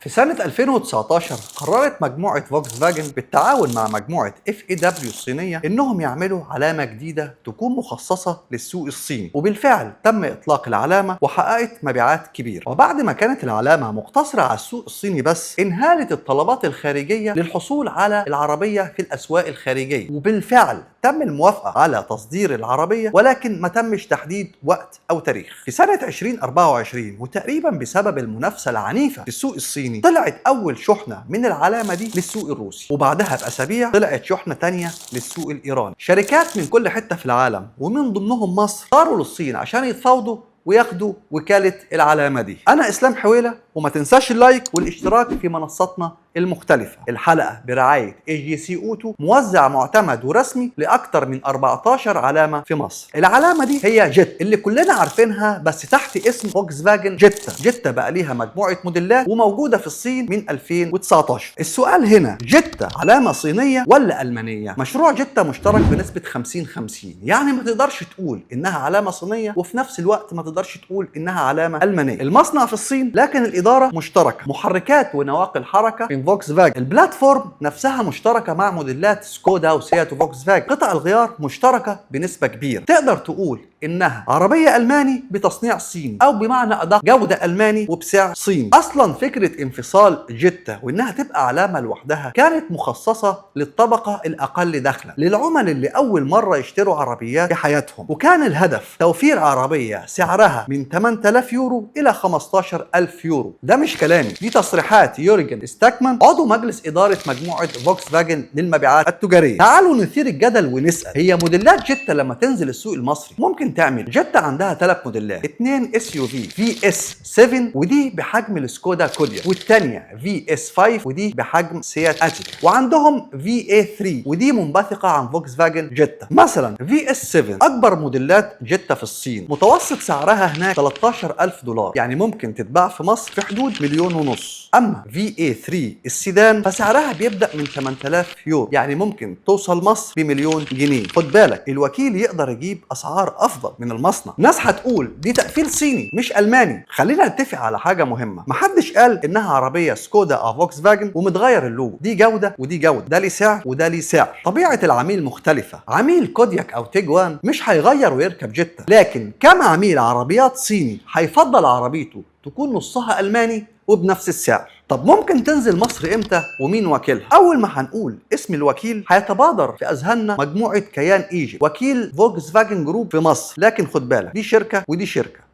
في سنة 2019 قررت مجموعة فولكس فاجن بالتعاون مع مجموعة FAW الصينية إنهم يعملوا علامة جديدة تكون مخصصة للسوق الصيني، وبالفعل تم إطلاق العلامة وحققت مبيعات كبيرة. وبعد ما كانت العلامة مقتصرة على السوق الصيني بس، انهالت الطلبات الخارجية للحصول على العربية في الأسواق الخارجية، وبالفعل تم الموافقة على تصدير العربية، ولكن ما تمش تحديد وقت أو تاريخ. في سنة 2024 وتقريبا بسبب المنافسة العنيفة في السوق الصيني طلعت أول شحنة من العلامة دي للسوق الروسي، وبعدها بأسابيع طلعت شحنة تانية للسوق الإيراني. شركات من كل حتة في العالم ومن ضمنهم مصر صاروا للصين عشان يتفاوضوا وياخدوا وكالة العلامة دي. أنا إسلام حويلة، وما تنساش اللايك والاشتراك في منصاتنا المختلفة. الحلقة برعاية AGC أوتو، موزع معتمد ورسمي لأكثر من 14 علامة في مصر. العلامة دي هي جيت اللي كلنا عارفينها، بس تحت اسم فولكس فاجن جيتا. جيتا بقى ليها مجموعة موديلات وموجودة في الصين من 2019. السؤال هنا، جيتا علامة صينية ولا ألمانية؟ مشروع جيتا مشترك بنسبة 50-50، يعني ما تقدرش تقول إنها علامة صينية وفي نفس الوقت ما تقدرش تقول إنها علامة ألمانية. المصنع في الصين لكن الإدارة مشتركة. محركات ونواقل حركة من فولكس فاجن. البلاتفورم نفسها مشتركة مع موديلات سكودا وسيات وفولكس فاجن. قطع الغيار مشتركة بنسبة كبيرة. تقدر تقول إنها عربية ألماني بتصنيع صيني، أو بمعنى أدق جودة ألماني وبسعر صيني. أصلا فكرة انفصال جيتا وإنها تبقى علامة لوحدها كانت مخصصة للطبقة الأقل دخلا، للعملاء اللي أول مرة يشتروا عربيات في حياتهم، وكان الهدف توفير عربية سعرها من 8000 يورو إلى 15000 يورو. ده مش كلامي، دي تصريحات يورجن ستاكمان، عضو مجلس إدارة مجموعة فولكس فاجن للمبيعات التجارية. تعالوا نثير الجدل ونسأل، هي موديلات جيتا لما تنزل السوق المصري ممكن تعمل؟ جيتا عندها 3 موديلات، 2 SUV VS7 ودي بحجم السكودا كوليا، والثانية VS5 ودي بحجم سيات أتيكا، وعندهم VA3 ودي منبثقة عن فولكس فاجن جيتا. مثلا VS7 أكبر موديلات جيتا في الصين، متوسط سعرها هناك 13000 دولار، يعني ممكن تتباع في مصر في حدود 1.5 مليون. أما VA3 السيدان فسعرها بيبدأ من 8000 يورو، يعني ممكن توصل مصر بمليون جنيه. خد بالك، الوكيل يقدر يجيب أسعار أفضل من المصنع. ناس هتقول دي تقفيل صيني مش ألماني. خلينا نتفق على حاجة مهمة، محدش قال إنها عربية سكودا أو فولكس فاجن ومتغير اللوجو. دي جودة ودي جودة، ده ليه سعر وده ليه سعر. طبيعة العميل مختلفة. عميل كودياك أو تيجوان مش هيغير ويركب جيتا، لكن كم عميل عربيات صيني هيفضل عربيته تكون نصها ألماني وبنفس السعر؟ طب ممكن تنزل مصر امتى ومين وكيلها؟ اول ما هنقول اسم الوكيل هيتبادر في اذهاننا مجموعه كيان ايجيبت، وكيل فولكس فاجن جروب في مصر. لكن خد بالك، دي شركه ودي شركه.